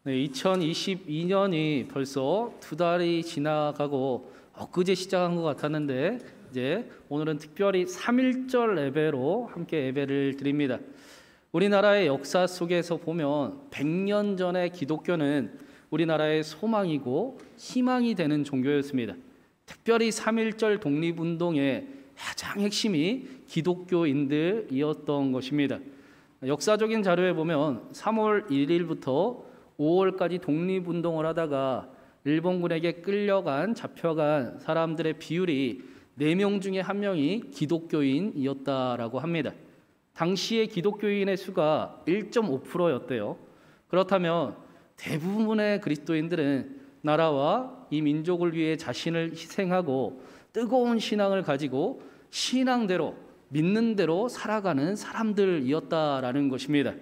네, 2022년이 벌써 2달이 지나가고 엊그제 시작한 것 같았는데 이제 오늘은 특별히 3.1절 예배로 함께 예배를 드립니다. 우리나라의 역사 속에서 보면 100년 전에 기독교는 우리나라의 소망이고 희망이 되는 종교였습니다. 특별히 3.1절 독립운동의 가장 핵심이 기독교인들이었던 것입니다. 역사적인 자료에 보면 3월 1일부터 5월까지 독립운동을 하다가 일본군에게 잡혀간 사람들의 비율이 4명 중에 1명이 기독교인이었다라고 합니다. 당시의 기독교인의 수가 1.5%였대요. 그렇다면 대부분의 그리스도인들은 나라와 이 민족을 위해 자신을 희생하고 뜨거운 신앙을 가지고 신앙대로 믿는 대로 살아가는 사람들이었다라는 것입니다.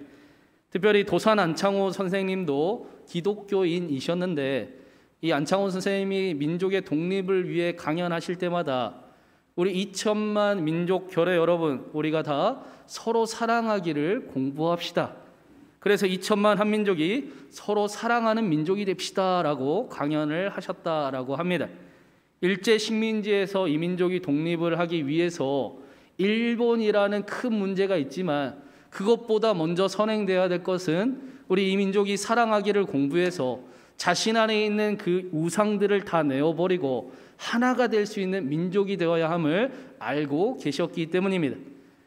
특별히 도산 안창호 선생님도 기독교인이셨는데 이 안창호 선생님이 민족의 독립을 위해 강연하실 때마다 우리 2천만 민족 결의 여러분, 우리가 다 서로 사랑하기를 공부합시다. 그래서 2천만 한민족이 서로 사랑하는 민족이 됩시다라고 강연을 하셨다라고 합니다. 일제 식민지에서 이 민족이 독립을 하기 위해서 일본이라는 큰 문제가 있지만 그것보다 먼저 선행되어야 될 것은 우리 이 민족이 사랑하기를 공부해서 자신 안에 있는 그 우상들을 다 내어버리고 하나가 될 수 있는 민족이 되어야 함을 알고 계셨기 때문입니다.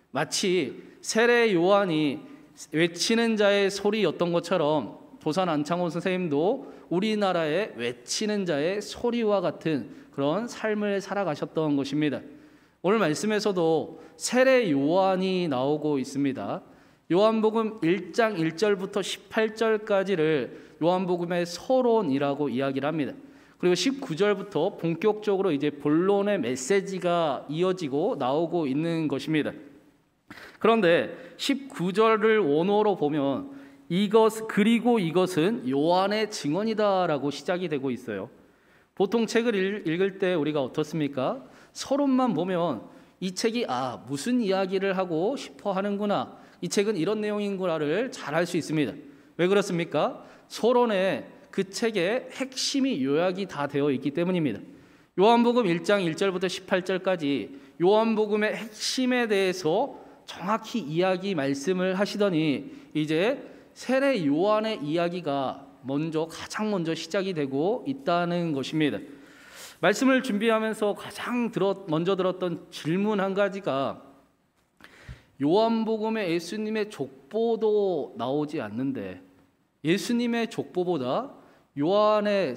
마치 세례 요한이 외치는 자의 소리였던 것처럼 도산 안창호 선생님도 우리나라의 외치는 자의 소리와 같은 그런 삶을 살아가셨던 것입니다. 오늘 말씀에서도 세례 요한이 나오고 있습니다. 요한복음 1장 1절부터 18절까지를 요한복음의 서론이라고 이야기를 합니다. 그리고 19절부터 본격적으로 이제 본론의 메시지가 이어지고 나오고 있는 것입니다. 그런데 19절을 원어로 보면 그리고 이것은 요한의 증언이다라고 시작이 되고 있어요. 보통 책을 읽을 때 우리가 어떻습니까? 서론만 보면 이 책이 무슨 이야기를 하고 싶어 하는구나, 이 책은 이런 내용인구나를 잘 알 수 있습니다. 왜 그렇습니까? 서론에 그 책의 핵심이 요약이 다 되어 있기 때문입니다. 요한복음 1장 1절부터 18절까지 요한복음의 핵심에 대해서 정확히 말씀을 하시더니 이제 세례 요한의 이야기가 가장 먼저 시작이 되고 있다는 것입니다. 말씀을 준비하면서 가장 먼저 들었던 질문 한 가지가 요한복음에 예수님의 족보도 나오지 않는데 예수님의 족보보다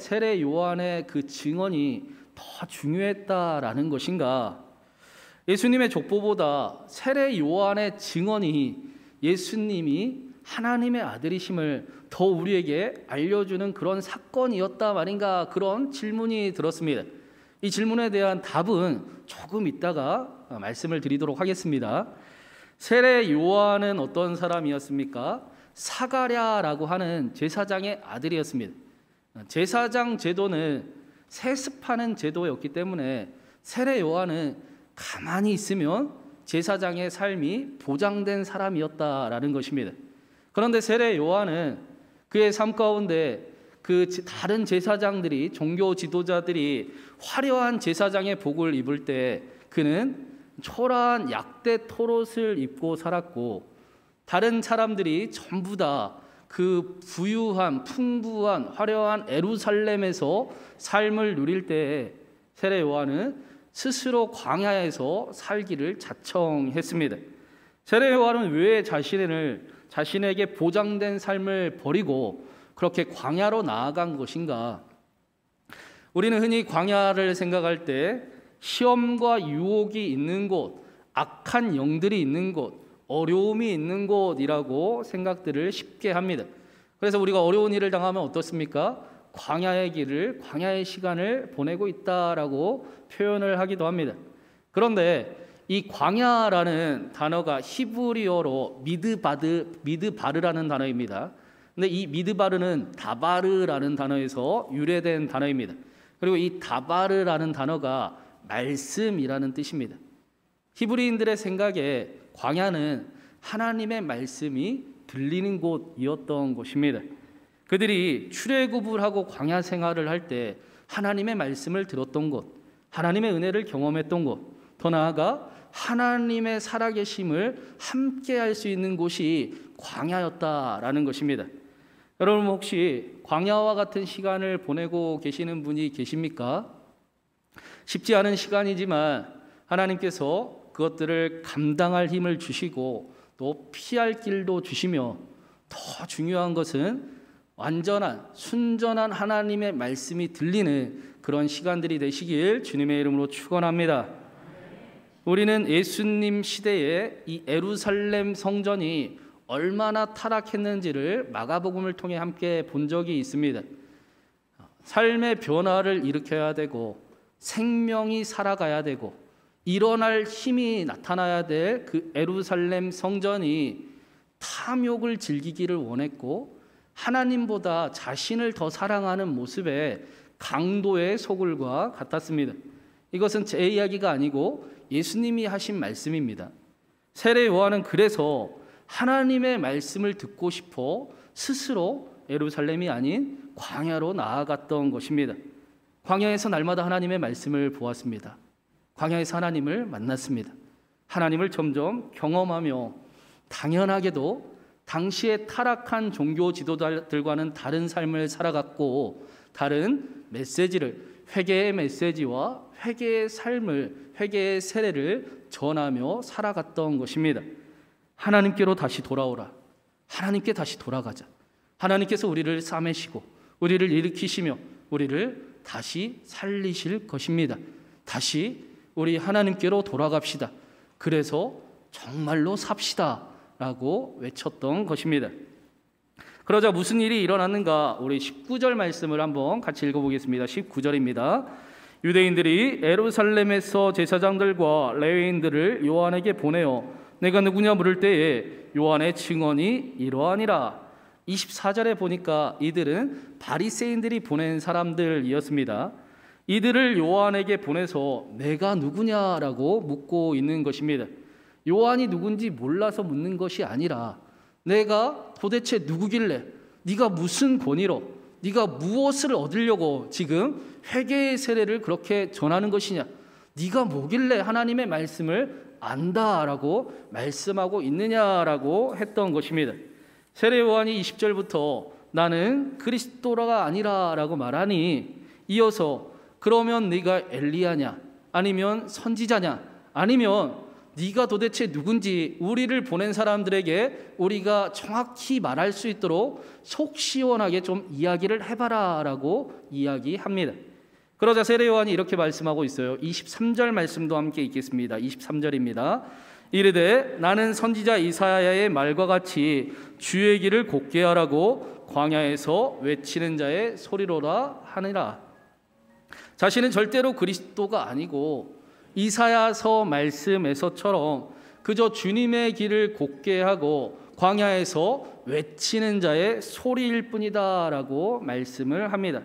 세례 요한의 그 증언이 더 중요했다라는 것인가? 예수님의 족보보다 세례 요한의 증언이 예수님이 하나님의 아들이심을 더 우리에게 알려주는 그런 사건이었다 말인가, 그런 질문이 들었습니다. 이 질문에 대한 답은 조금 있다가 말씀을 드리도록 하겠습니다. 세례 요한은 어떤 사람이었습니까? 사가랴라고 하는 제사장의 아들이었습니다. 제사장 제도는 세습하는 제도였기 때문에 세례 요한은 가만히 있으면 제사장의 삶이 보장된 사람이었다라는 것입니다. 그런데 세례 요한은 그의 삶 가운데 그 다른 제사장들이, 종교 지도자들이 화려한 제사장의 복을 입을 때 그는 초라한 약대 토롯을 입고 살았고, 다른 사람들이 전부 다 그 부유한 풍부한 화려한 예루살렘에서 삶을 누릴 때 세례 요한은 스스로 광야에서 살기를 자청했습니다. 세례 요한은 왜 자신에게 보장된 삶을 버리고 그렇게 광야로 나아간 것인가? 우리는 흔히 광야를 생각할 때 시험과 유혹이 있는 곳, 악한 영들이 있는 곳, 어려움이 있는 곳이라고 생각들을 쉽게 합니다. 그래서 우리가 어려운 일을 당하면 어떻습니까? 광야의 시간을 보내고 있다라고 표현을 하기도 합니다. 그런데 이 광야라는 단어가 히브리어로 미드바르라는 단어입니다. 근데 이 미드바르는 다바르라는 단어에서 유래된 단어입니다. 그리고 이 다바르라는 단어가 말씀이라는 뜻입니다. 히브리인들의 생각에 광야는 하나님의 말씀이 들리는 곳이었던 것입니다. 그들이 출애굽을 하고 광야 생활을 할 때 하나님의 말씀을 들었던 곳, 하나님의 은혜를 경험했던 곳, 더 나아가 하나님의 살아계심을 함께 할 수 있는 곳이 광야였다라는 것입니다. 여러분 혹시 광야와 같은 시간을 보내고 계시는 분이 계십니까? 쉽지 않은 시간이지만 하나님께서 그것들을 감당할 힘을 주시고 또 피할 길도 주시며, 더 중요한 것은 완전한 순전한 하나님의 말씀이 들리는 그런 시간들이 되시길 주님의 이름으로 축원합니다. 우리는 예수님 시대에 이 예루살렘 성전이 얼마나 타락했는지를 마가복음을 통해 함께 본 적이 있습니다. 삶의 변화를 일으켜야 되고 생명이 살아가야 되고 일어날 힘이 나타나야 될 그 예루살렘 성전이 탐욕을 즐기기를 원했고 하나님보다 자신을 더 사랑하는 모습에 강도의 소굴과 같았습니다. 이것은 제 이야기가 아니고 예수님이 하신 말씀입니다. 세례 요한은 그래서 하나님의 말씀을 듣고 싶어 스스로 예루살렘이 아닌 광야로 나아갔던 것입니다. 광야에서 날마다 하나님의 말씀을 보았습니다. 광야에서 하나님을 만났습니다. 하나님을 점점 경험하며 당연하게도 당시에 타락한 종교 지도자들과는 다른 삶을 살아갔고 다른 메시지를, 회개의 메시지와 회개의 삶을, 회개의 세례를 전하며 살아갔던 것입니다. 하나님께로 다시 돌아오라. 하나님께 다시 돌아가자. 하나님께서 우리를 싸매시고 우리를 일으키시며 우리를 다시 살리실 것입니다. 다시 우리 하나님께로 돌아갑시다. 그래서 정말로 삽시다 라고 외쳤던 것입니다. 그러자 무슨 일이 일어났는가? 우리 19절 말씀을 한번 같이 읽어보겠습니다. 19절입니다. 유대인들이 예루살렘에서 제사장들과 레위인들을 요한에게 보내어 내가 누구냐 물을 때에 요한의 증언이 이러하니라. 24절에 보니까 이들은 바리새인들이 보낸 사람들이었습니다. 이들을 요한에게 보내서 내가 누구냐라고 묻고 있는 것입니다. 요한이 누군지 몰라서 묻는 것이 아니라 내가 도대체 누구길래, 네가 무슨 권위로, 네가 무엇을 얻으려고 지금 회개의 세례를 그렇게 전하는 것이냐, 네가 뭐길래 하나님의 말씀을 안다라고 말씀하고 있느냐라고 했던 것입니다. 세례 요한이 20절부터 나는 그리스도가 아니라라고 말하니 이어서 그러면 네가 엘리야냐, 아니면 선지자냐, 아니면 네가 도대체 누군지 우리를 보낸 사람들에게 우리가 정확히 말할 수 있도록 속 시원하게 좀 이야기를 해봐라 라고 이야기합니다. 그러자 세례 요한이 이렇게 말씀하고 있어요. 23절 말씀도 함께 읽겠습니다. 23절입니다. 이르되 나는 선지자 이사야의 말과 같이 주의 길을 곧게 하라고 광야에서 외치는 자의 소리로라 하니라. 자신은 절대로 그리스도가 아니고 이사야서 말씀에서처럼 그저 주님의 길을 곧게 하고 광야에서 외치는 자의 소리일 뿐이다 라고 말씀을 합니다.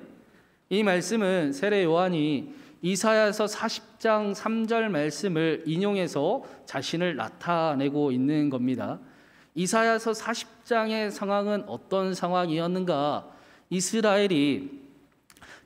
이 말씀은 세례 요한이 이사야서 40장 3절 말씀을 인용해서 자신을 나타내고 있는 겁니다. 이사야서 40장의 상황은 어떤 상황이었는가? 이스라엘이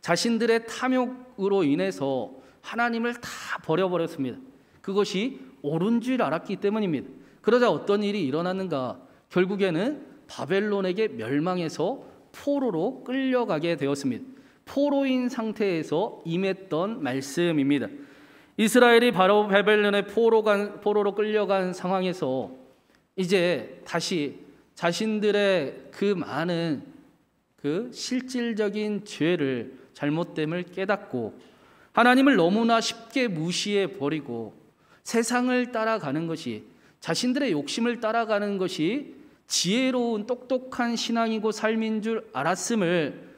자신들의 탐욕으로 인해서 하나님을 다 버려버렸습니다. 그것이 옳은 줄 알았기 때문입니다. 그러자 어떤 일이 일어났는가? 결국에는 바벨론에게 멸망해서 포로로 끌려가게 되었습니다. 포로인 상태에서 임했던 말씀입니다. 이스라엘이 바로 바벨론의 포로로 끌려간 상황에서 이제 다시 자신들의 그 많은 그 실질적인 죄를, 잘못됨을 깨닫고 하나님을 너무나 쉽게 무시해 버리고 세상을 따라가는 것이, 자신들의 욕심을 따라가는 것이 지혜로운 똑똑한 신앙이고 삶인 줄 알았음을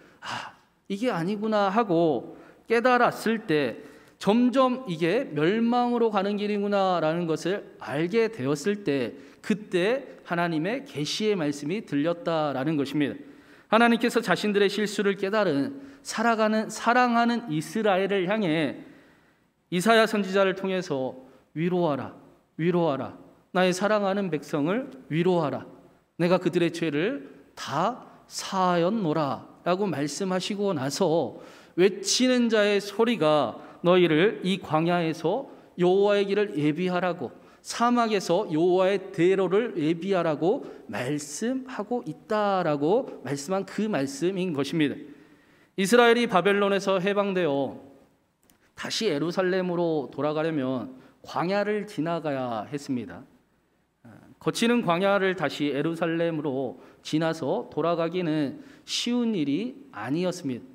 이게 아니구나 하고 깨달았을 때 점점 이게 멸망으로 가는 길이구나라는 것을 알게 되었을 때 그때 하나님의 계시의 말씀이 들렸다라는 것입니다. 하나님께서 자신들의 실수를 깨달은 사랑하는 이스라엘을 향해 이사야 선지자를 통해서 위로하라, 나의 사랑하는 백성을 위로하라. 내가 그들의 죄를 다 사하였노라 라고 말씀하시고 나서 외치는 자의 소리가 너희를 이 광야에서 여호와의 길을 예비하라고, 사막에서 여호와의 대로를 예비하라고 말씀하고 있다라고 말씀한 그 말씀인 것입니다. 이스라엘이 바벨론에서 해방되어 다시 예루살렘으로 돌아가려면 광야를 지나가야 했습니다. 거치는 광야를 다시 예루살렘으로 지나서 돌아가기는 쉬운 일이 아니었습니다.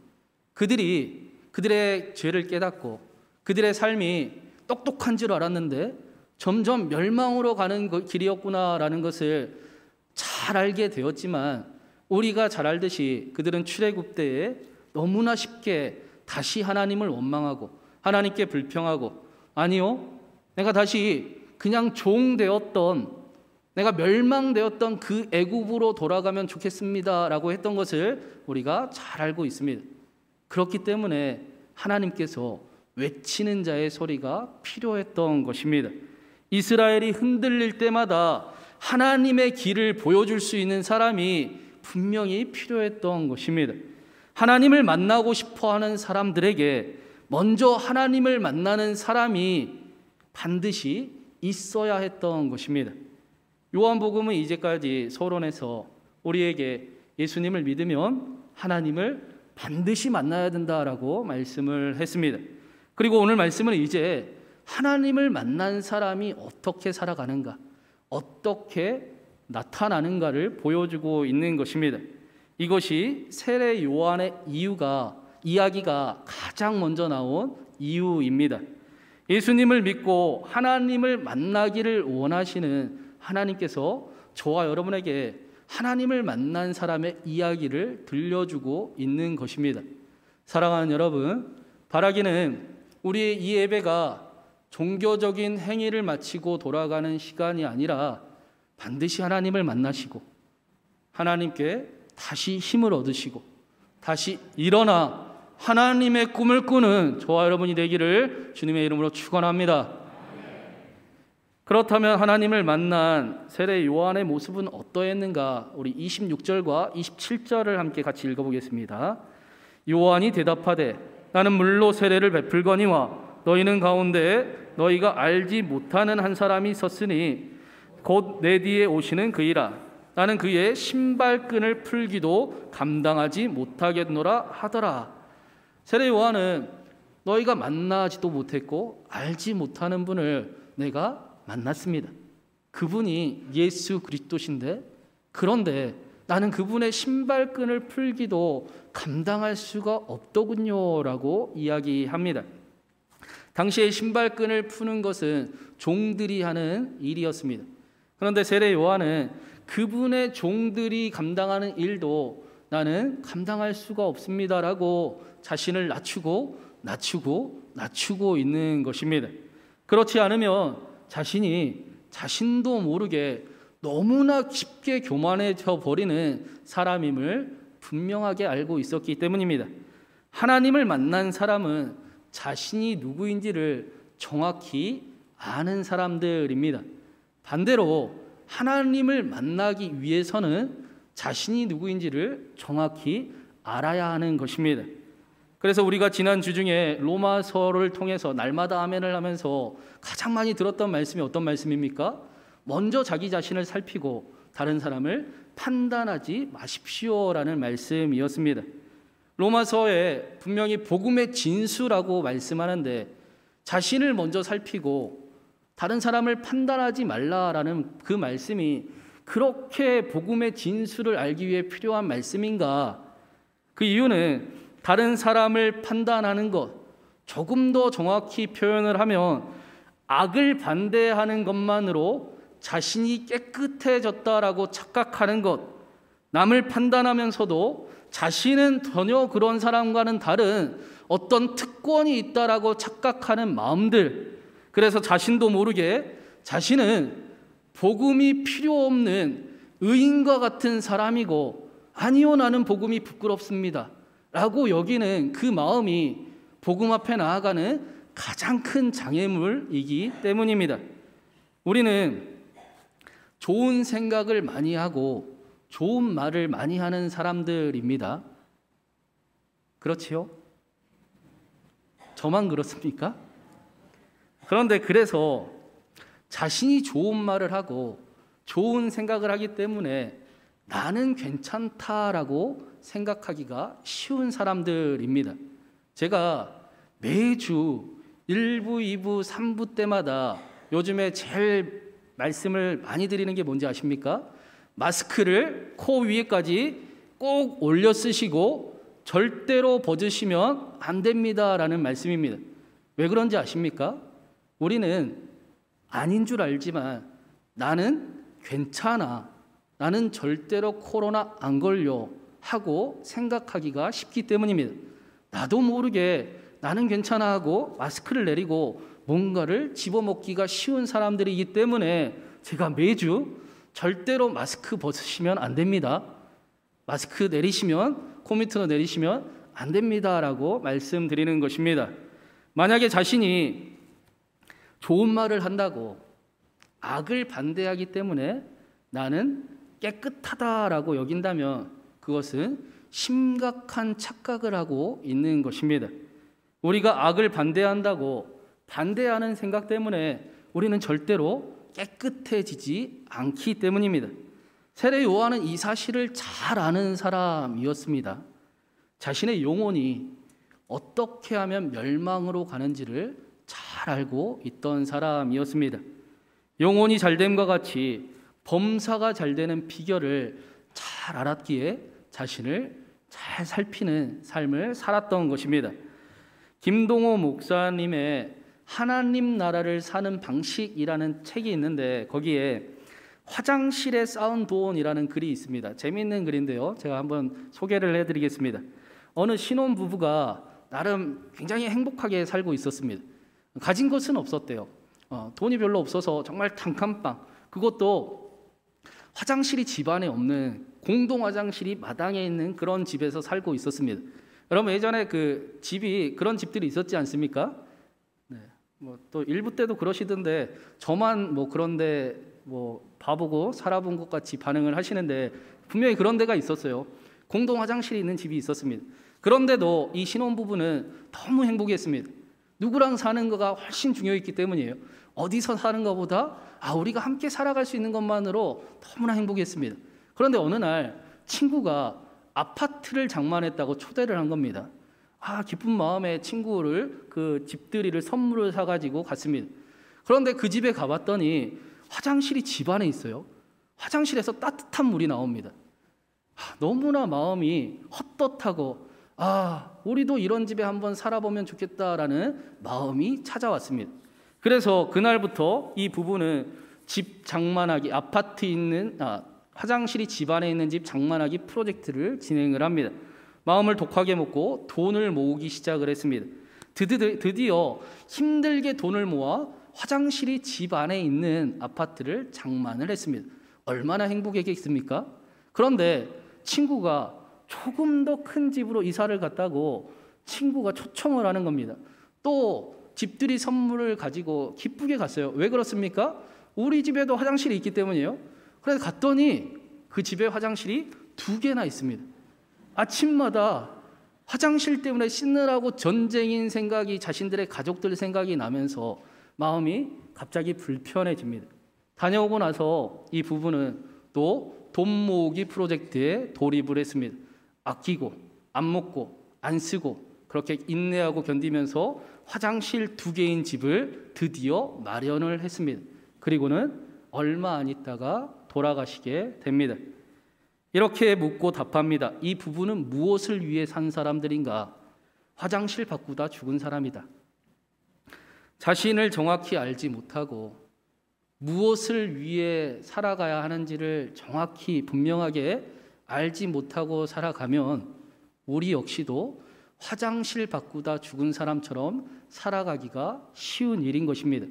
그들의 죄를 깨닫고 그들의 삶이 똑똑한 줄 알았는데 점점 멸망으로 가는 길이었구나라는 것을 잘 알게 되었지만, 우리가 잘 알듯이 그들은 출애굽 때에 너무나 쉽게 다시 하나님을 원망하고 하나님께 불평하고, 아니요, 내가 다시 그냥 종 되었던, 내가 멸망되었던 그 애굽으로 돌아가면 좋겠습니다라고 했던 것을 우리가 잘 알고 있습니다. 그렇기 때문에 하나님께서 외치는 자의 소리가 필요했던 것입니다. 이스라엘이 흔들릴 때마다 하나님의 길을 보여줄 수 있는 사람이 분명히 필요했던 것입니다. 하나님을 만나고 싶어하는 사람들에게 먼저 하나님을 만나는 사람이 반드시 있어야 했던 것입니다. 요한복음은 이제까지 서론에서 우리에게 예수님을 믿으면 하나님을 반드시 만나야 된다라고 말씀을 했습니다. 그리고 오늘 말씀은 이제 하나님을 만난 사람이 어떻게 살아가는가, 어떻게 나타나는가를 보여주고 있는 것입니다. 이것이 세례 요한의 이야기가 가장 먼저 나온 이유입니다. 예수님을 믿고 하나님을 만나기를 원하시는 하나님께서 저와 여러분에게 하나님을 만난 사람의 이야기를 들려주고 있는 것입니다. 사랑하는 여러분, 바라기는 우리의 이 예배가 종교적인 행위를 마치고 돌아가는 시간이 아니라 반드시 하나님을 만나시고 하나님께 다시 힘을 얻으시고 다시 일어나 하나님의 꿈을 꾸는 저와 여러분이 되기를 주님의 이름으로 축원합니다. 그렇다면 하나님을 만난 세례 요한의 모습은 어떠했는가? 우리 26절과 27절을 함께 같이 읽어보겠습니다. 요한이 대답하되 나는 물로 세례를 베풀거니와 너희는 가운데 너희가 알지 못하는 한 사람이 있었으니 곧 내 뒤에 오시는 그이라. 나는 그의 신발끈을 풀기도 감당하지 못하겠노라 하더라. 세례 요한은 너희가 만나지도 못했고 알지 못하는 분을 내가 만났습니다. 그분이 예수 그리스도신데, 그런데 나는 그분의 신발끈을 풀기도 감당할 수가 없더군요 라고 이야기합니다. 당시에 신발끈을 푸는 것은 종들이 하는 일이었습니다. 그런데 세례 요한은 그분의 종들이 감당하는 일도 나는 감당할 수가 없습니다라고 자신을 낮추고 있는 것입니다. 그렇지 않으면 자신도 모르게 너무나 쉽게 교만해져 버리는 사람임을 분명하게 알고 있었기 때문입니다. 하나님을 만난 사람은 자신이 누구인지를 정확히 아는 사람들입니다. 반대로 하나님을 만나기 위해서는 자신이 누구인지를 정확히 알아야 하는 것입니다. 그래서 우리가 지난 주 중에 로마서를 통해서 날마다 아멘을 하면서 가장 많이 들었던 말씀이 어떤 말씀입니까? 먼저 자기 자신을 살피고 다른 사람을 판단하지 마십시오라는 말씀이었습니다. 로마서에 분명히 복음의 진수라고 말씀하는데 자신을 먼저 살피고 다른 사람을 판단하지 말라라는 그 말씀이 그렇게 복음의 진수를 알기 위해 필요한 말씀인가? 그 이유는 다른 사람을 판단하는 것, 조금 더 정확히 표현을 하면 악을 반대하는 것만으로 자신이 깨끗해졌다라고 착각하는 것, 남을 판단하면서도 자신은 전혀 그런 사람과는 다른 어떤 특권이 있다라고 착각하는 마음들, 그래서 자신도 모르게 자신은 복음이 필요 없는 의인과 같은 사람이고, 아니요, 나는 복음이 부끄럽습니다 라고 여기는 그 마음이 복음 앞에 나아가는 가장 큰 장애물이기 때문입니다. 우리는 좋은 생각을 많이 하고 좋은 말을 많이 하는 사람들입니다. 그렇지요? 저만 그렇습니까? 그런데 그래서 자신이 좋은 말을 하고 좋은 생각을 하기 때문에 나는 괜찮다라고 생각하기가 쉬운 사람들입니다. 제가 매주 1부, 2부, 3부 때마다 요즘에 제일 말씀을 많이 드리는 게 뭔지 아십니까? 마스크를 코 위에까지 꼭 올려 쓰시고 절대로 벗으시면 안 됩니다라는 말씀입니다. 왜 그런지 아십니까? 우리는 아닌 줄 알지만 나는 괜찮아, 나는 절대로 코로나 안 걸려 하고 생각하기가 쉽기 때문입니다. 나도 모르게 나는 괜찮아 하고 마스크를 내리고 뭔가를 집어먹기가 쉬운 사람들이기 때문에 제가 매주 절대로 마스크 벗으시면 안 됩니다, 마스크 내리시면, 코 밑으로 내리시면 안 됩니다라고 말씀드리는 것입니다. 만약에 자신이 좋은 말을 한다고 악을 반대하기 때문에 나는 깨끗하다라고 여긴다면 그것은 심각한 착각을 하고 있는 것입니다. 우리가 악을 반대한다고 반대하는 생각 때문에 우리는 절대로 깨끗해지지 않기 때문입니다. 세례 요한은 이 사실을 잘 아는 사람이었습니다. 자신의 영혼이 어떻게 하면 멸망으로 가는지를 잘 알고 있던 사람이었습니다. 영혼이 잘됨과 같이 범사가 잘되는 비결을 잘 알았기에 자신을 잘 살피는 삶을 살았던 것입니다. 김동호 목사님의 하나님 나라를 사는 방식이라는 책이 있는데 거기에 화장실에 쌓은 돈이라는 글이 있습니다. 재미있는 글인데요, 제가 한번 소개를 해드리겠습니다. 어느 신혼부부가 나름 굉장히 행복하게 살고 있었습니다. 가진 것은 없었대요. 돈이 별로 없어서 정말 단칸방, 그것도 화장실이 집안에 없는 공동 화장실이 마당에 있는 그런 집에서 살고 있었습니다. 여러분 예전에 그 집이 그런 집들이 있었지 않습니까? 네. 또 일부 때도 그러시던데 저만 그런데 봐보고 살아본 것 같이 반응을 하시는데 분명히 그런 데가 있었어요. 공동 화장실이 있는 집이 있었습니다. 그런데도 이 신혼부부는 너무 행복했습니다. 누구랑 사는 거가 훨씬 중요했기 때문이에요. 어디서 사는 것보다 우리가 함께 살아갈 수 있는 것만으로 너무나 행복했습니다. 그런데 어느 날 친구가 아파트를 장만했다고 초대를 한 겁니다. 기쁜 마음에 친구를 그 집들이를 선물을 사가지고 갔습니다. 그런데 그 집에 가봤더니 화장실이 집 안에 있어요. 화장실에서 따뜻한 물이 나옵니다. 너무나 마음이 헛헛하고 우리도 이런 집에 한번 살아보면 좋겠다라는 마음이 찾아왔습니다. 그래서 그날부터 이 부부는 집 장만하기, 아파트 있는 화장실이 집 안에 있는 집 장만하기 프로젝트를 진행을 합니다. 마음을 독하게 먹고 돈을 모으기 시작을 했습니다. 드디어 힘들게 돈을 모아 화장실이 집 안에 있는 아파트를 장만을 했습니다. 얼마나 행복했겠습니까? 그런데 친구가 조금 더 큰 집으로 이사를 갔다고 친구가 초청을 하는 겁니다. 또 집들이 선물을 가지고 기쁘게 갔어요. 왜 그렇습니까? 우리 집에도 화장실이 있기 때문이에요. 그래서 갔더니 그 집에 화장실이 2개나 있습니다. 아침마다 화장실 때문에 씻느라고 전쟁인 생각이, 자신들의 가족들 생각이 나면서 마음이 갑자기 불편해집니다. 다녀오고 나서 이 부부는 또 돈 모으기 프로젝트에 돌입을 했습니다. 아끼고 안 먹고 안 쓰고 그렇게 인내하고 견디면서 화장실 2개인 집을 드디어 마련을 했습니다. 그리고는 얼마 안 있다가 돌아가시게 됩니다. 이렇게 묻고 답합니다. 이 부부는 무엇을 위해 산 사람들인가? 화장실 바꾸다 죽은 사람이다. 자신을 정확히 알지 못하고 무엇을 위해 살아가야 하는지를 정확히 분명하게 알지 못하고 살아가면 우리 역시도 화장실 바꾸다 죽은 사람처럼 살아가기가 쉬운 일인 것입니다.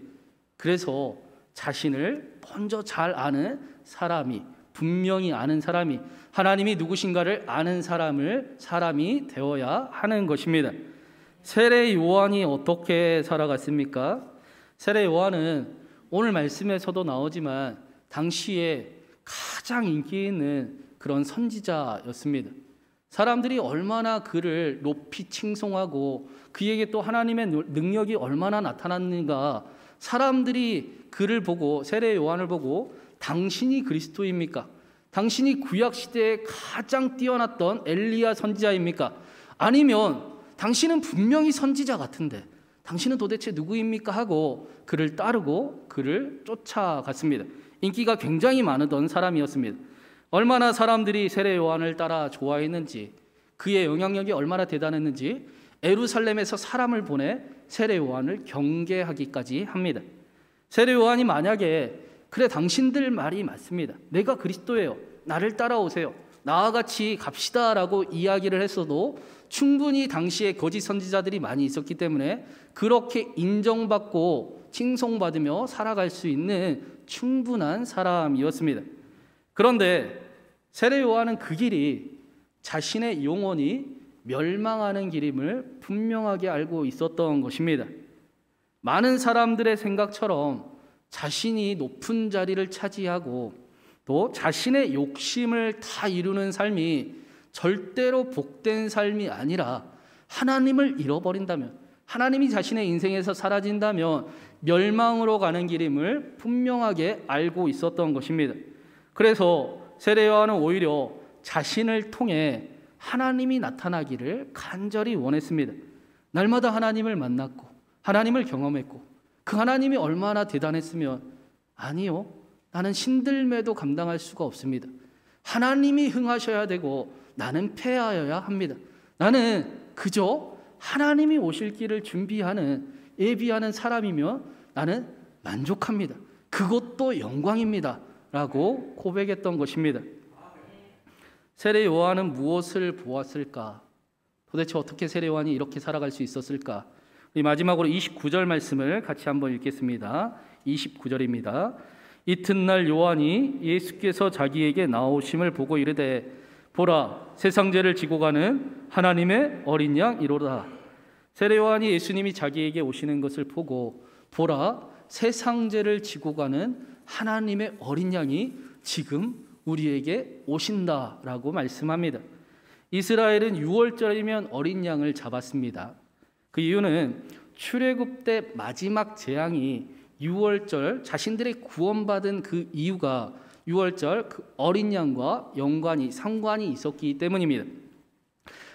그래서 자신을 먼저 잘 아는 사람이, 분명히 아는 사람이, 하나님이 누구신가를 아는 사람이 되어야 하는 것입니다. 세례 요한이 어떻게 살아갔습니까? 세례 요한은 오늘 말씀에서도 나오지만 당시에 가장 인기 있는 그런 선지자였습니다. 사람들이 얼마나 그를 높이 칭송하고 그에게 또 하나님의 능력이 얼마나 나타났는가, 사람들이 그를 보고, 세례 요한을 보고 당신이 그리스도입니까? 당신이 구약시대에 가장 뛰어났던 엘리야 선지자입니까? 아니면 당신은 분명히 선지자 같은데 당신은 도대체 누구입니까? 하고 그를 따르고 그를 쫓아갔습니다. 인기가 굉장히 많았던 사람이었습니다. 얼마나 사람들이 세례 요한을 따라 좋아했는지, 그의 영향력이 얼마나 대단했는지 예루살렘에서 사람을 보내 세례 요한을 경계하기까지 합니다. 세례 요한이 만약에 그래 당신들 말이 맞습니다, 내가 그리스도예요, 나를 따라오세요, 나와 같이 갑시다 라고 이야기를 했어도 충분히 당시에 거짓 선지자들이 많이 있었기 때문에 그렇게 인정받고 칭송받으며 살아갈 수 있는 충분한 사람이었습니다. 그런데 세례 요한은 그 길이 자신의 영혼이 멸망하는 길임을 분명하게 알고 있었던 것입니다. 많은 사람들의 생각처럼 자신이 높은 자리를 차지하고 또 자신의 욕심을 다 이루는 삶이 절대로 복된 삶이 아니라, 하나님을 잃어버린다면, 하나님이 자신의 인생에서 사라진다면 멸망으로 가는 길임을 분명하게 알고 있었던 것입니다. 그래서 세례 요한은 오히려 자신을 통해 하나님이 나타나기를 간절히 원했습니다. 날마다 하나님을 만났고 하나님을 경험했고 그 하나님이 얼마나 대단했으면, 아니요, 나는 신들매도 감당할 수가 없습니다. 하나님이 흥하셔야 되고 나는 패하여야 합니다. 나는 그저 하나님이 오실 길을 준비하는, 예비하는 사람이면 나는 만족합니다. 그것도 영광입니다 라고 고백했던 것입니다. 세례 요한은 무엇을 보았을까? 도대체 어떻게 세례 요한이 이렇게 살아갈 수 있었을까? 우리 마지막으로 29절 말씀을 같이 한번 읽겠습니다. 29절입니다. 이튿날 요한이 예수께서 자기에게 나오심을 보고 이르되, 보라, 세상 죄를 지고 가는 하나님의 어린 양이로다. 세례 요한이 예수님이 자기에게 오시는 것을 보고, 보라, 세상 죄를 지고 가는 하나님의 어린 양이 지금 우리에게 오신다라고 말씀합니다. 이스라엘은 6월절이면 어린 양을 잡았습니다. 그 이유는 출애굽 때 마지막 재앙이 6월절, 자신들의 구원받은 그 이유가 6월절 그 어린 양과 상관이 있었기 때문입니다.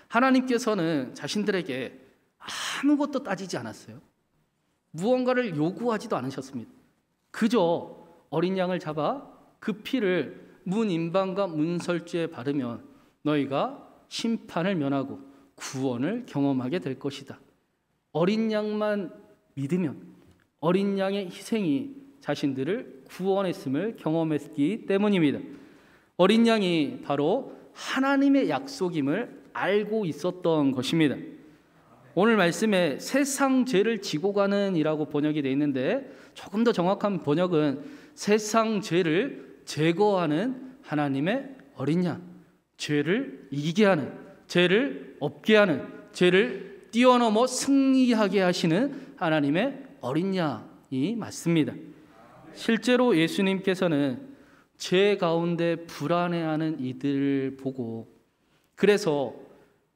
하나님께서는 자신들에게 아무것도 따지지 않았어요. 무언가를 요구하지도 않으셨습니다. 그저 어린 양을 잡아 그 피를 문 임방과 문설주에 바르면 너희가 심판을 면하고 구원을 경험하게 될 것이다. 어린 양만 믿으면 어린 양의 희생이 자신들을 구원했음을 경험했기 때문입니다. 어린 양이 바로 하나님의 약속임을 알고 있었던 것입니다. 오늘 말씀에 세상 죄를 지고 가는 이라고 번역이 되어 있는데, 조금 더 정확한 번역은 세상 죄를 제거하는 하나님의 어린 양, 죄를 이기게 하는, 죄를 없게 하는, 죄를 뛰어넘어 승리하게 하시는 하나님의 어린 양이 맞습니다. 실제로 예수님께서는 죄 가운데 불안해하는 이들을 보고, 그래서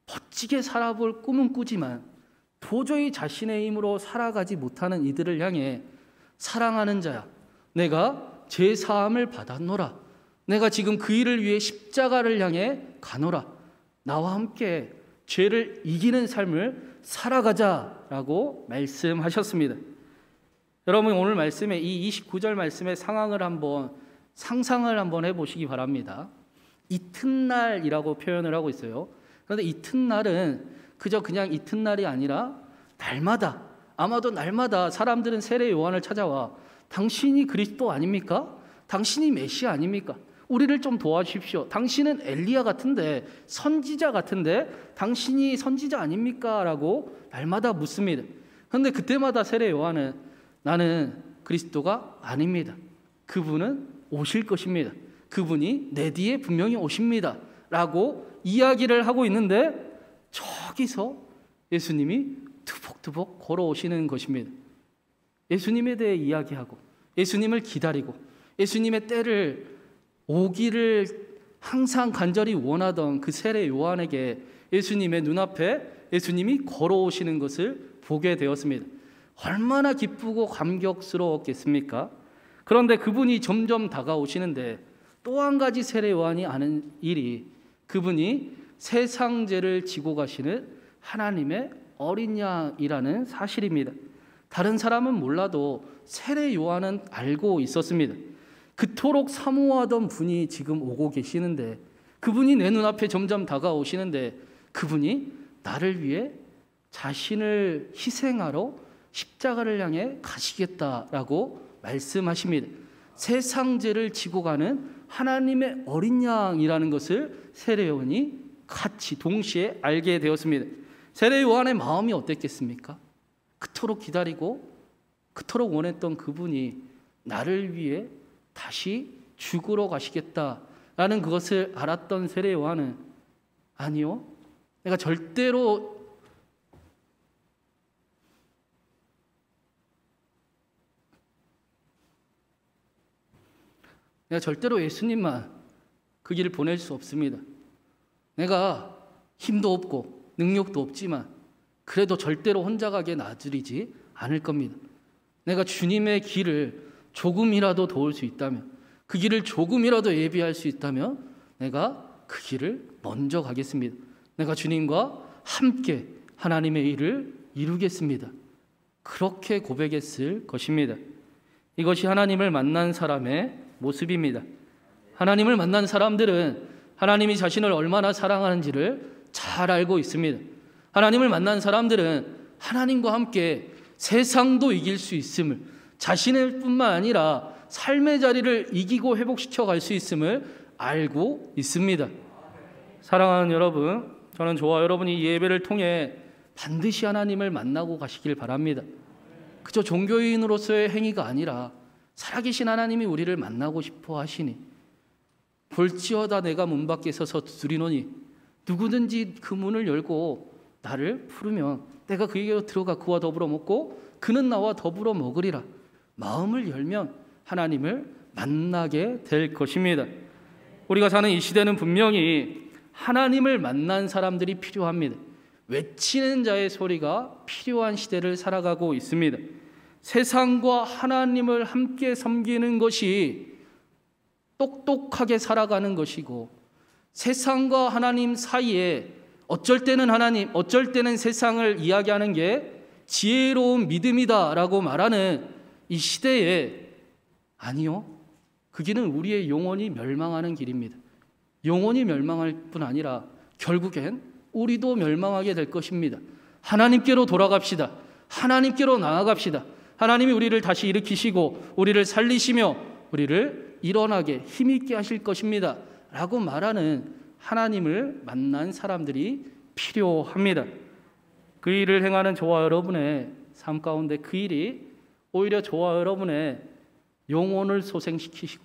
멋지게 살아볼 꿈은 꾸지만 도저히 자신의 힘으로 살아가지 못하는 이들을 향해, 사랑하는 자야, 내가 죄 사함을 받았노라, 내가 지금 그 일을 위해 십자가를 향해 가노라, 나와 함께 죄를 이기는 삶을 살아가자라고 말씀하셨습니다. 여러분, 오늘 말씀에 이 29절 말씀의 상황을 상상을 한번 해보시기 바랍니다. 이튿날이라고 표현을 하고 있어요. 그런데 이튿날은 그냥 이튿날이 아니라 날마다, 아마도 날마다 사람들은 세례 요한을 찾아와, 당신이 그리스도 아닙니까? 당신이 메시아 아닙니까? 우리를 좀 도와주십시오. 당신은 엘리야 같은데, 선지자 같은데 당신이 선지자 아닙니까? 라고 날마다 묻습니다. 그런데 그때마다 세례 요한은 나는 그리스도가 아닙니다. 그분은 오실 것입니다. 그분이 내 뒤에 분명히 오십니다 라고 이야기를 하고 있는데, 저기서 예수님이 투벅투벅 걸어오시는 것입니다. 예수님에 대해 이야기하고 예수님을 기다리고 예수님의 때를 오기를 항상 간절히 원하던 그 세례 요한에게 예수님의 눈앞에 예수님이 걸어오시는 것을 보게 되었습니다. 얼마나 기쁘고 감격스러웠겠습니까? 그런데 그분이 점점 다가오시는데 또 한 가지 세례 요한이 아는 일이 그분이 세상 죄를 지고 가시는 하나님의 어린 양이라는 사실입니다. 다른 사람은 몰라도 세례 요한은 알고 있었습니다. 그토록 사모하던 분이 지금 오고 계시는데, 그분이 내 눈앞에 점점 다가오시는데, 그분이 나를 위해 자신을 희생하러 십자가를 향해 가시겠다라고 말씀하십니다. 세상 죄를 지고 가는 하나님의 어린 양이라는 것을 세례 요한이 같이 동시에 알게 되었습니다. 세례 요한의 마음이 어땠겠습니까? 그토록 기다리고 그토록 원했던 그분이 나를 위해 다시 죽으러 가시겠다라는 그것을 알았던 세례 요한은, 아니요, 내가 절대로 예수님만 그 길을 보낼 수 없습니다. 내가 힘도 없고 능력도 없지만 그래도 절대로 혼자 가게 놔두리지 않을 겁니다. 내가 주님의 길을 조금이라도 도울 수 있다면, 그 길을 조금이라도 예비할 수 있다면 내가 그 길을 먼저 가겠습니다. 내가 주님과 함께 하나님의 일을 이루겠습니다. 그렇게 고백했을 것입니다. 이것이 하나님을 만난 사람의 모습입니다. 하나님을 만난 사람들은 하나님이 자신을 얼마나 사랑하는지를 잘 알고 있습니다. 하나님을 만난 사람들은 하나님과 함께 세상도 이길 수 있음을, 자신을 뿐만 아니라 삶의 자리를 이기고 회복시켜 갈 수 있음을 알고 있습니다. 사랑하는 여러분, 저는 저와 여러분이 이 예배를 통해 반드시 하나님을 만나고 가시길 바랍니다. 그저 종교인으로서의 행위가 아니라 살아계신 하나님이 우리를 만나고 싶어 하시니, 볼지어다 내가 문 밖에 서서 두드리노니 누구든지 그 문을 열고 나를 부르면 내가 그에게로 들어가 그와 더불어 먹고 그는 나와 더불어 먹으리라. 마음을 열면 하나님을 만나게 될 것입니다. 우리가 사는 이 시대는 분명히 하나님을 만난 사람들이 필요합니다. 외치는 자의 소리가 필요한 시대를 살아가고 있습니다. 세상과 하나님을 함께 섬기는 것이 똑똑하게 살아가는 것이고, 세상과 하나님 사이에 어쩔 때는 하나님, 어쩔 때는 세상을 이야기하는 게 지혜로운 믿음이다라고 말하는 이 시대에, 아니요, 그 길은 우리의 영혼이 멸망하는 길입니다. 영혼이 멸망할 뿐 아니라 결국엔 우리도 멸망하게 될 것입니다. 하나님께로 돌아갑시다. 하나님께로 나아갑시다. 하나님이 우리를 다시 일으키시고 우리를 살리시며 우리를 일어나게 힘있게 하실 것입니다 라고 말하는 하나님을 만난 사람들이 필요합니다. 그 일을 행하는 저와 여러분의 삶 가운데 그 일이 오히려 저와 여러분의 영혼을 소생시키시고,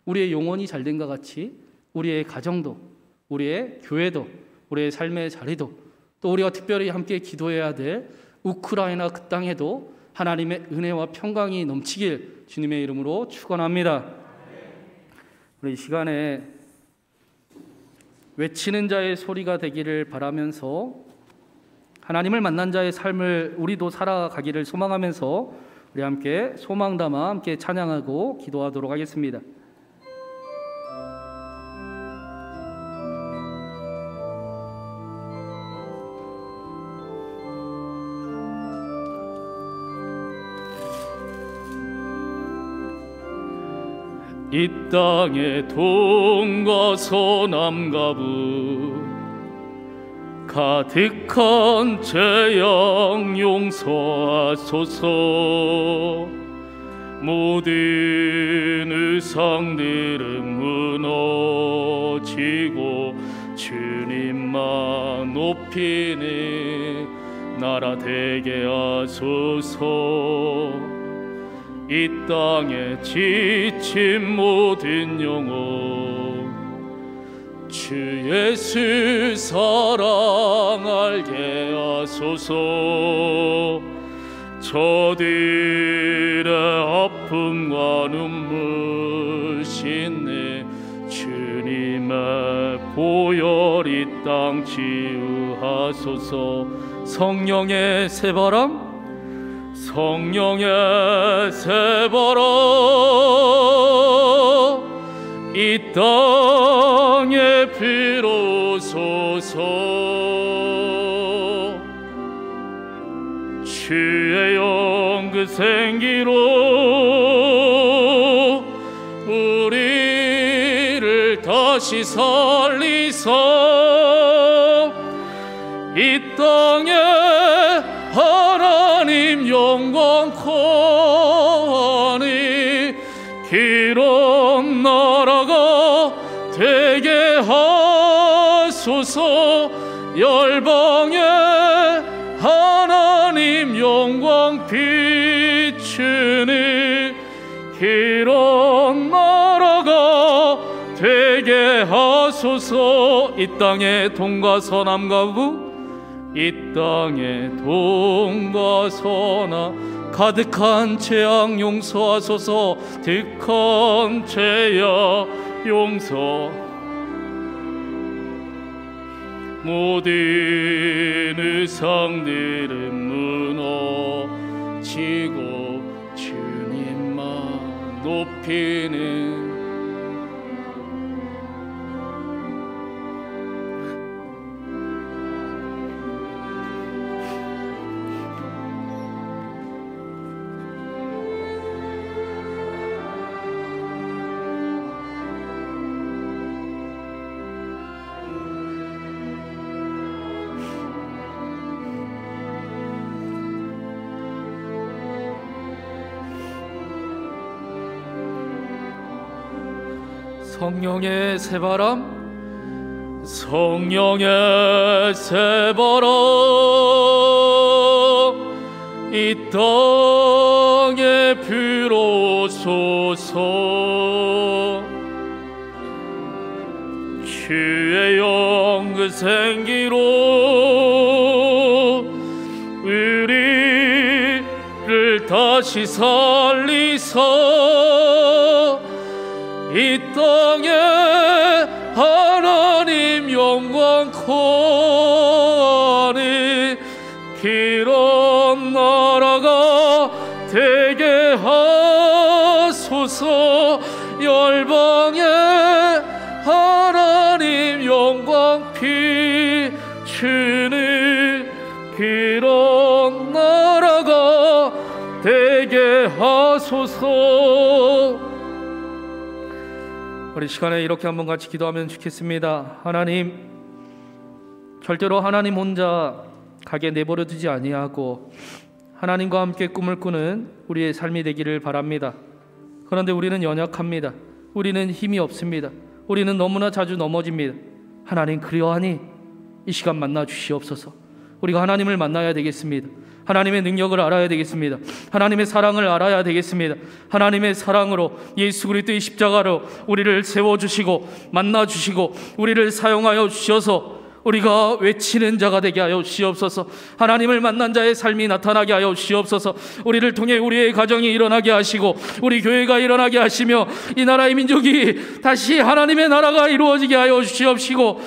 우리의 영혼이 잘된 것 같이 우리의 가정도, 우리의 교회도, 우리의 삶의 자리도, 또 우리가 특별히 함께 기도해야 될 우크라이나 그 땅에도 하나님의 은혜와 평강이 넘치길 주님의 이름으로 축원합니다. 우리 이 시간에 외치는 자의 소리가 되기를 바라면서 하나님을 만난 자의 삶을 우리도 살아가기를 소망하면서 우리 함께 소망 담아 함께 찬양하고 기도하도록 하겠습니다. 이 땅의 동과 서남과 북 가득한 재앙 용서하소서. 모든 의상들은 무너지고 주님만 높이는 나라 되게 하소서. 이 땅에 지친 모든 영혼 주 예수 사랑 알게 하소서. 저들의 아픔과 눈물 씻는 주님의 땅 치유하소서. 성령의 새바람, 성령의 새바람, 이 땅에 불어소서. 주의 영 그 생기로 우리를 다시 살리사 이 땅에 하나님 영광 코하니 기름 나라가 되게 하소서. 열방에 하나님 영광 비추니 기름 나라가 되게 하소서. 이 땅에 동과 서남과 부, 이 땅에 동과 서남 가득한 죄악 용서하소서. 득한 죄악 용서. 모든 의상들은 무너지고 주님만 높이는 성령의 새바람, 성령의 새바람, 이 땅에 불어소서. 주의 영 그 생기로 우리를 다시 살리사 이 땅에 하나님 영광 코하니 기름 나라가 되게 하소서. 열방에 하나님 영광 비추니 기름 나라가 되게 하소서. 우리 시간에 이렇게 한번 같이 기도하면 좋겠습니다. 하나님, 절대로 하나님 혼자 가게 내버려 두지 아니하고 하나님과 함께 꿈을 꾸는 우리의 삶이 되기를 바랍니다. 그런데 우리는 연약합니다. 우리는 힘이 없습니다. 우리는 너무나 자주 넘어집니다. 하나님, 그리하니 이 시간 만나 주시옵소서. 우리가 하나님을 만나야 되겠습니다. 하나님의 능력을 알아야 되겠습니다. 하나님의 사랑을 알아야 되겠습니다. 하나님의 사랑으로 예수 그리스도의 십자가로 우리를 세워주시고 만나주시고 우리를 사용하여 주셔서 우리가 외치는 자가 되게 하여 주시옵소서. 하나님을 만난 자의 삶이 나타나게 하여 주시옵소서. 우리를 통해 우리의 가정이 일어나게 하시고 우리 교회가 일어나게 하시며 이 나라의 민족이 다시 하나님의 나라가 이루어지게 하여 주시옵시고,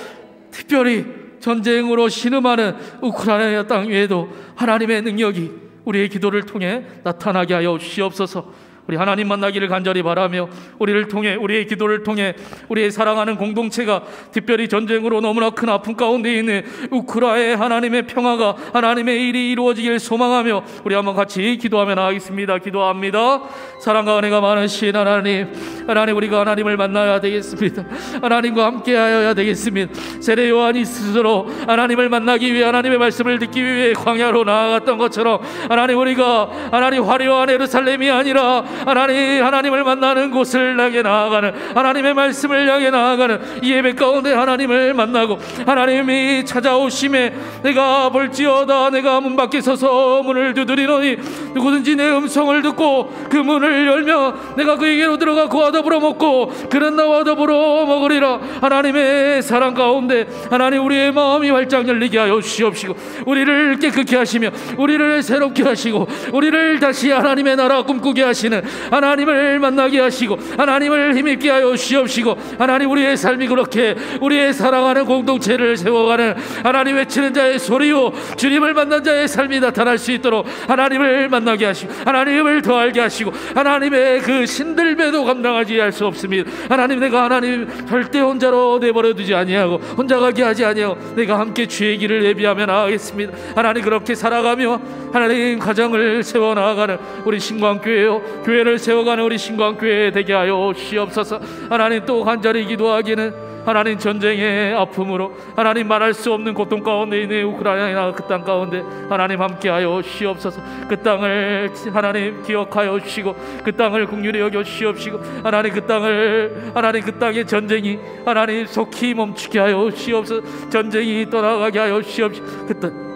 특별히 전쟁으로 신음하는 우크라이나 땅 위에도 하나님의 능력이 우리의 기도를 통해 나타나게 하여 주시옵소서. 우리 하나님 만나기를 간절히 바라며 우리를 통해, 우리의 기도를 통해 우리의 사랑하는 공동체가 특별히 전쟁으로 너무나 큰 아픔 가운데 있는 우크라이나의 하나님의 평화가, 하나님의 일이 이루어지길 소망하며 우리 한번 같이 기도하며 나가겠습니다. 기도합니다. 사랑과 은혜가 많으신 하나님, 하나님, 우리가 하나님을 만나야 되겠습니다. 하나님과 함께 하여야 되겠습니다. 세례 요한이 스스로 하나님을 만나기 위해, 하나님의 말씀을 듣기 위해 광야로 나아갔던 것처럼 하나님, 우리가 하나님 화려한 예루살렘이 아니라 하나님을 만나는 곳을 향해 나아가는, 하나님의 말씀을 향해 나아가는 이 예배 가운데 하나님을 만나고, 하나님이 찾아오심에 내가 볼지어다 내가 문 밖에 서서 문을 두드리노니 누구든지 내 음성을 듣고 그 문을 열면 내가 그에게로 들어가 그와 더불어 먹고 그는 나와 더불어 먹으리라. 하나님의 사랑 가운데 하나님 우리의 마음이 활짝 열리게 하여 주시옵시고, 우리를 깨끗게 하시며 우리를 새롭게 하시고 우리를 다시 하나님의 나라 꿈꾸게 하시는 하나님을 만나게 하시고 하나님을 힘있게 하여 주시옵시고, 하나님 우리의 삶이 그렇게 우리의 사랑하는 공동체를 세워가는 하나님 외치는 자의 소리요 주님을 만난 자의 삶이 나타날 수 있도록 하나님을 만나게 하시고 하나님을 더 알게 하시고, 하나님의 그 신들매도 감당하지 할 수 없습니다. 하나님, 내가 하나님 절대 혼자로 내버려 두지 아니하고 혼자 가게 하지 아니하고 내가 함께 주의 길을 예비하며 나아가겠습니다. 하나님 그렇게 살아가며 하나님 가정을 세워나가는 우리 신광교회요, 교회를 세워가는 우리 신광교회 되게 하여 주시옵소서. 하나님 또 간절히 기도하기는 하나님 전쟁의 아픔으로 하나님 말할 수 없는 고통 가운데 있는 우크라이나 그 땅 가운데 하나님 함께하여 주시옵소서. 그 땅을 하나님 기억하여 주시고 그 땅을 긍휼히 여겨 주시옵시고, 하나님 그 땅을 하나님 그 땅의 전쟁이 하나님 속히 멈추게 하여 주시옵소서. 전쟁이 떠나가게 하여 주시옵시고 그 땅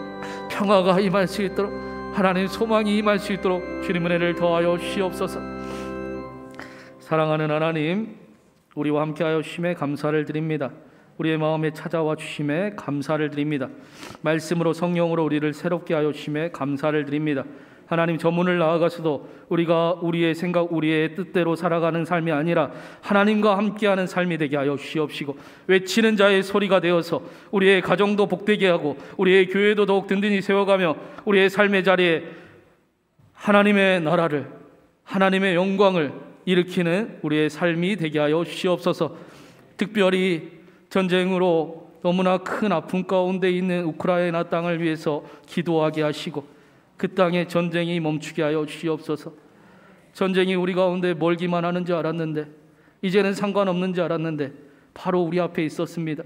평화가 임할 수 있도록 하나님 소망이 임할 수 있도록 주님 은혜를 더하여 주시옵소서. 사랑하는 하나님, 우리와 함께하여 주심에 감사를 드립니다. 우리의 마음에 찾아와 주심에 감사를 드립니다. 말씀으로 성령으로 우리를 새롭게 하여 주심에 감사를 드립니다. 하나님, 저 문을 나아가서도 우리가 우리의 생각, 우리의 뜻대로 살아가는 삶이 아니라 하나님과 함께하는 삶이 되게 하여 주시옵시고, 외치는 자의 소리가 되어서 우리의 가정도 복되게 하고 우리의 교회도 더욱 든든히 세워가며 우리의 삶의 자리에 하나님의 나라를, 하나님의 영광을 일으키는 우리의 삶이 되게 하여 주시옵소서. 특별히 전쟁으로 너무나 큰 아픔 가운데 있는 우크라이나 땅을 위해서 기도하게 하시고 그 땅에 전쟁이 멈추게 하여 주시옵소서. 전쟁이 우리 가운데 멀기만 하는 줄 알았는데, 이제는 상관없는 줄 알았는데 바로 우리 앞에 있었습니다.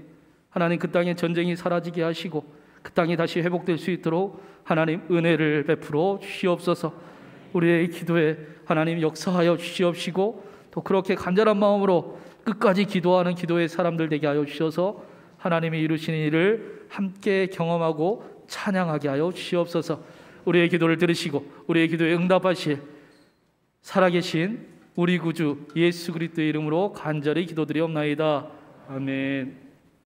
하나님, 그 땅에 전쟁이 사라지게 하시고 그 땅이 다시 회복될 수 있도록 하나님 은혜를 베풀어 주시옵소서. 우리의 기도에 하나님 역사하여 주시옵시고, 또 그렇게 간절한 마음으로 끝까지 기도하는 기도의 사람들 되게 하여 주셔서 하나님이 이루시는 일을 함께 경험하고 찬양하게 하여 주시옵소서. 우리의 기도를 들으시고 우리의 기도에 응답하실 살아계신 우리 구주 예수 그리스도의 이름으로 간절히 기도드리옵나이다. 아멘.